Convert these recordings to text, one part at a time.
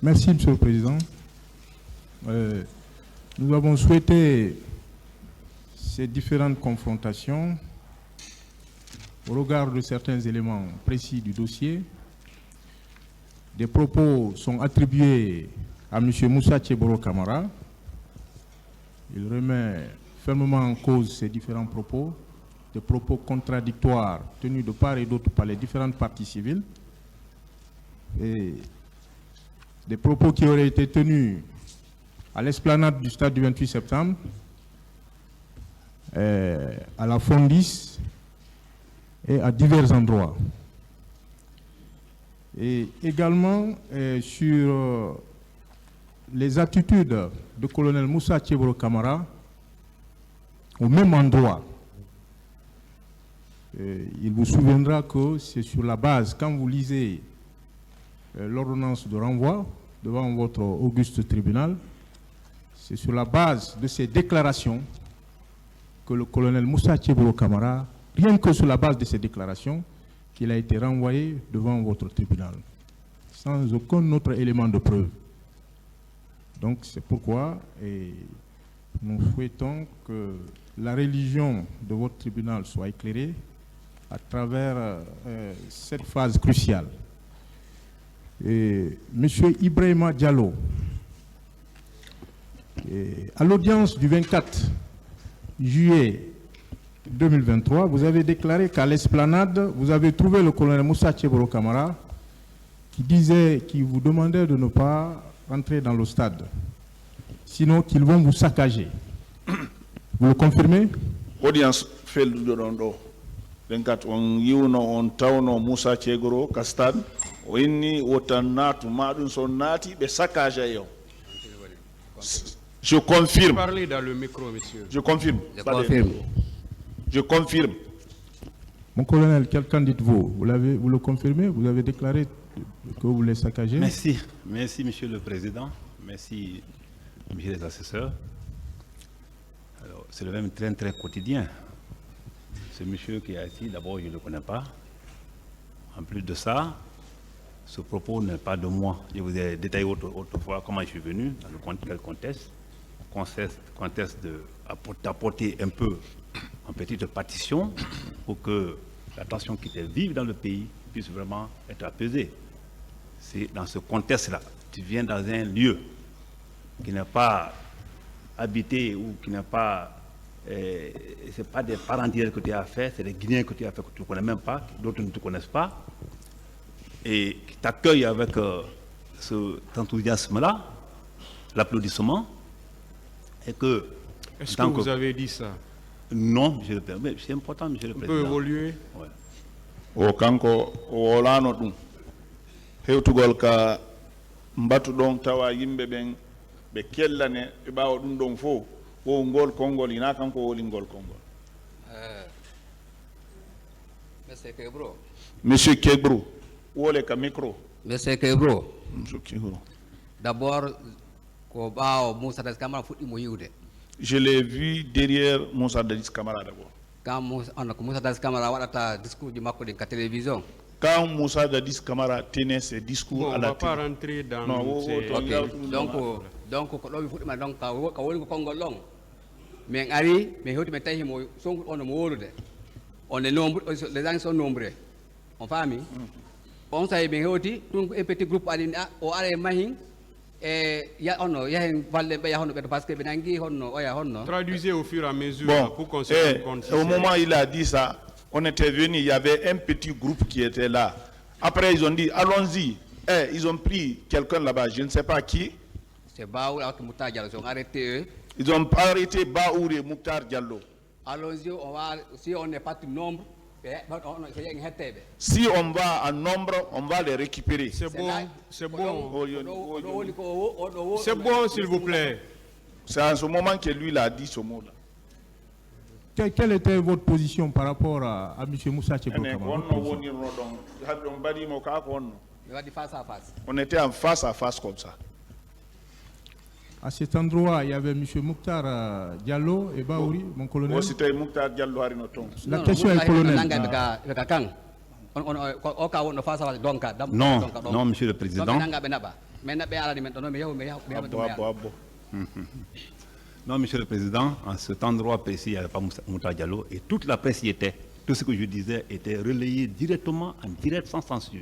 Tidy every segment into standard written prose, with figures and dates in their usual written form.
Merci, Monsieur le Président. Nous avons souhaité ces différentes confrontations au regard de certains éléments précis du dossier. Des propos sont attribués à M. Moussa Tcheboro Camara. Il remet fermement en cause ces différents propos, des propos contradictoires tenus de part et d'autre par les différentes parties civiles, et des propos qui auraient été tenus à l'esplanade du stade du 28 septembre, à la Fondis et à divers endroits. Et également sur les attitudes du colonel Moussa Tcheboro Camara au même endroit. Il vous souviendra que c'est sur la base, quand vous lisez l'ordonnance de renvoi devant votre auguste tribunal, c'est sur la base de ces déclarations que le colonel Moussa Tcheboro Camara, rien que sur la base de ces déclarations, qu'il a été renvoyé devant votre tribunal, sans aucun autre élément de preuve. Donc c'est pourquoi nous souhaitons que la religion de votre tribunal soit éclairée à travers cette phase cruciale. Monsieur Ibrahima Diallo, à l'audience du 24 juillet 2023, vous avez déclaré qu'à l'esplanade, vous avez trouvé le colonel Moussa Tcheboro Camara qui vous demandait de ne pas rentrer dans le stade, sinon qu'ils vont vous saccager. Vous le confirmez? Audience fait le rondo. 24 on yiwno on tawno Moussa Tchegoro ka stade o inni wotan natu madun son nati be saccage yo. Je confirme. Parlez dans le micro, monsieur. Je confirme. Je confirme. Je confirme. Mon colonel, quel qu'en dites-vous? Vous le confirmez? Vous avez déclaré que vous les saccagez? Merci. Merci, monsieur le président. Merci, monsieur les assesseurs. Alors, c'est le même train très quotidien. Ce monsieur qui est ici, d'abord, je ne le connais pas. En plus de ça, ce propos n'est pas de moi. Je vous ai détaillé autrefois comment je suis venu, dans quel contexte. Contexte d'apporter un peu en petite partition pour que la tension qui était vive dans le pays puisse vraiment être apaisée. C'est dans ce contexte-là. Tu viens dans un lieu qui n'est pas habité ou qui n'est pas... ce n'est pas des parents directs que tu as fait, c'est des Guinéens que tu as fait que tu ne connais même pas, d'autres ne te connaissent pas, et qui t'accueillent avec cet enthousiasme-là, l'applaudissement, et que... Est-ce que vous avez dit ça? Non, monsieur le Président. C'est important, monsieur le Président. On peut évoluer. Ouais. O kanko o wolano dum hewtugol ka mbatu don tawa yimbe ben be kellane e bawo dum don fo o ngol kongol ina kanko woli ngol kongol. Monsieur Kebro. Monsieur Kebro, wole ka micro. Monsieur Kebro. Monsieur Kebro. D'abord ko bawo Moussa Das Camara fuddi mo yiwde. Je l'ai vu derrière Moussa Dadis Camara d'abord. Quand Moussa Das Camara wadata discours du makko de la télévision. Quand Moussa Dadis Camara tenait ses discours à la télé. On ne va pas rentrer dans ces... Okay. Donc ko do fuddi donc ka woni ko kongol long. Mais ari mais hoti me tahi mo songu on mo wolude. On est nombreux, les gens sont nombreux. On famille. On sait bien hoti donc un petit groupe ali o are mahin. Traduisez au fur et à mesure pour qu'on se rende compte. Au moment où il a dit ça, on était venu, il y avait un petit groupe qui était là. Après, ils ont dit, allons-y. Ils ont pris quelqu'un là-bas, je ne sais pas qui. C'est Baour et Mouktar Diallo, ils ont arrêté eux. Ils ont arrêté Baour et Mouktar Diallo. Allons-y, si on n'est pas tout nombre, si on va en nombre, on va les récupérer. C'est bon, c'est bon. C'est bon, s'il vous plaît. C'est en ce moment que lui a dit ce mot-là. Quelle était votre position par rapport à M. Moussa Tcheboro Camara? On était en face à face comme ça. À cet endroit, il y avait M. Mouktar Diallo et Baouri, mon colonel. La question est colonel. Non, non, monsieur le Président. Non, Monsieur le Président, en cet endroit précis, il n'y avait pas Mouta Diallo et toute la presse y était. Tout ce que je disais était relayé directement, en direct, sans censure.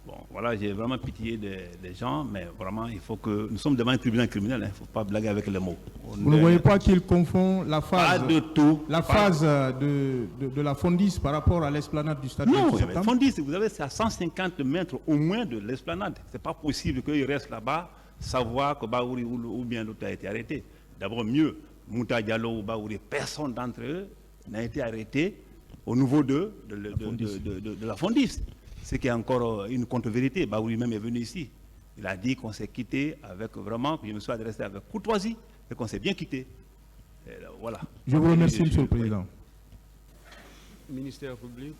Bon, voilà, j'ai vraiment pitié des gens, mais vraiment, il faut que... Nous sommes devant un tribunal criminel, il ne faut pas blaguer avec les mots. Vous ne voyez pas qu'il confond la phase, Pas de tout. la phase de la Fondis par rapport à l'esplanade du stade Non, de septembre? Fondis, vous avez, c'est à 150 mètres au moins de l'esplanade. Ce n'est pas possible qu'il reste là-bas, savoir que Baouri ou bien l'autre a été arrêté. D'abord, mieux, Mouta Diallo ou Baouri, personne d'entre eux n'a été arrêté au niveau de la Fondis. Ce qui est encore une contre-vérité. Baouri même est venu ici. Il a dit qu'on s'est quitté avec vraiment, que je me suis adressé avec courtoisie et qu'on s'est bien quitté. Et là, voilà. Je vous remercie, Monsieur le Président. Ministère public.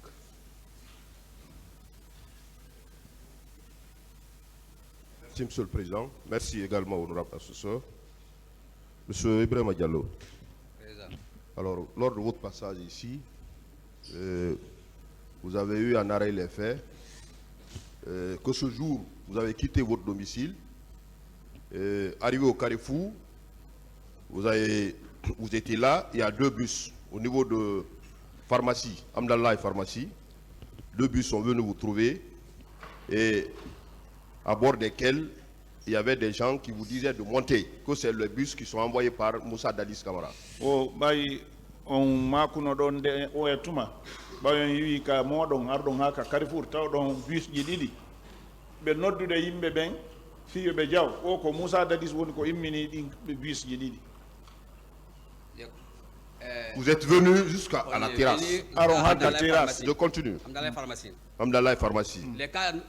Merci, Monsieur le Président. Merci également au honorable assesseur. Monsieur Ibrahima Diallo. Alors, lors de votre passage ici, vous avez eu en arrêt les faits que ce jour, vous avez quitté votre domicile, arrivé au Carrefour, vous étiez là, il y a 2 bus au niveau de pharmacie, Amdallah et pharmacie. 2 bus sont venus vous trouver et à bord desquels il y avait des gens qui vous disaient de monter, que c'est le bus qui sont envoyés par Moussa Dadis Camara. o ɓayi on makuno ɗon nde o e tuma ɓayon yiwi ka moɗon arɗon ha ka Carrefour taw ɗon bus ji ɗiɗi ɓe noddude yimɓe ɓen fiyo ɓe jaw o ko Moussa Dadis woni ko immini ɗin bus ji ɗiɗi. Vous êtes venus jusqu'à la terrasse. Je continue. Amdallah pharmacie. Amdallah et pharmacie.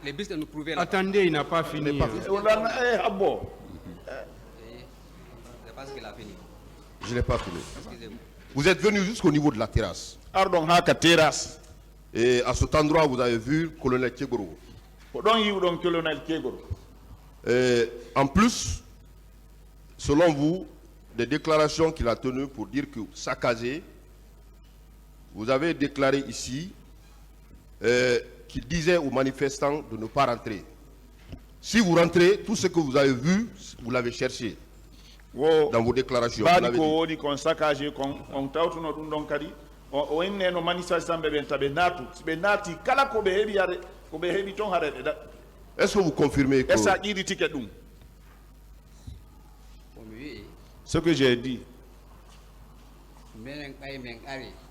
Les bus que nous trouvions là. Attendez, il n'a pas fini. Abbo Je pense qu'il a fini. Je n'ai pas fini. Excusez-moi. Vous êtes venus jusqu'au niveau de la terrasse. arɗon ha ka terrasse Et à cet endroit, vous avez vu le colonel Tchegoro. ko ɗon yiwɗon colonel Kegoro. En plus, selon vous, des déclarations qu'il a tenues pour dire que Sakazé, vous avez déclaré ici qu'il disait aux manifestants de ne pas rentrer. Si vous rentrez, tout ce que vous avez vu, vous l'avez cherché dans vos déclarations. Vous baɗi l'avez ko dit. woni kon saccagé kon on tawtuno ɗum ɗon kadi o inneno manifestant ɓe ɓen taɓe naatu si ɓe naati kala ko ɓe heeɓi hare ko ɓe heeɓi toon hare ɓe ɗaɓɓi Est-ce que vous confirmez que est ce a ƴiiri ticket ɗum ce que j'ai dit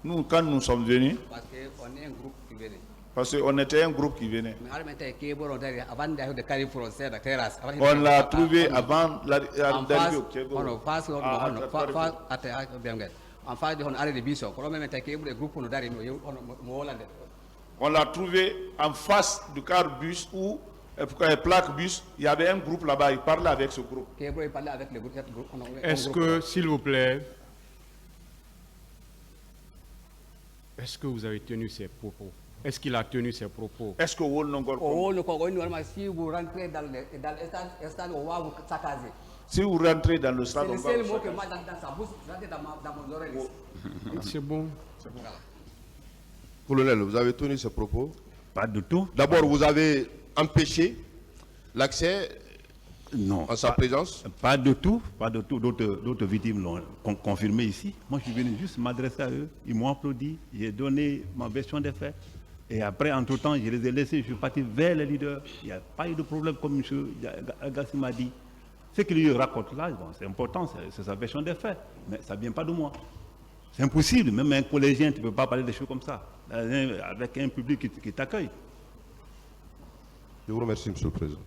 nous quand nous sommes venus Parce qu'on est un groupe qui venait. parce qu'on était un groupe qui venait Mais avant de Carrefour, c'est la terrasse. on l'a trouvé avant En l'arrivée face, au Kegoro. en face de l'arrêt de Bisson. Quand même, le groupe nous a dit, On l'a trouvé en face du car bus où plaque bus, il y avait un groupe là-bas, il parlait avec ce groupe. il parlait avec le groupe. Est-ce que, s'il vous plaît, est-ce que vous avez tenu ces propos? Est-ce qu'il a tenu ses propos? Est-ce que vous n'avez Si vous rentrez dans le stade, on va vous saccager. si vous rentrez dans le stade, C'est on le va seul vous mot que saccager. moi, dans sa bouche, dans mon oreille. C'est bon. Colonel, vous avez tenu ces propos. Pas du tout. D'abord, vous avez empêché l'accès Non. en sa présence. Pas de tout, pas de tout. D'autres victimes l'ont confirmé ici. Moi, je suis venu juste m'adresser à eux. Ils m'ont applaudi. J'ai donné ma version des faits. Et après, entre-temps, je les ai laissés. Je suis parti vers les leaders. Il n'y a pas eu de problème, comme M. Agassi m'a dit. Ce qu'il lui raconte là, bon, c'est important, c'est sa version des faits. Mais ça ne vient pas de moi. C'est impossible. Même un collégien, tu ne peux pas parler des choses comme ça. Avec un public qui t'accueille. Je vous remercie, Monsieur le Président.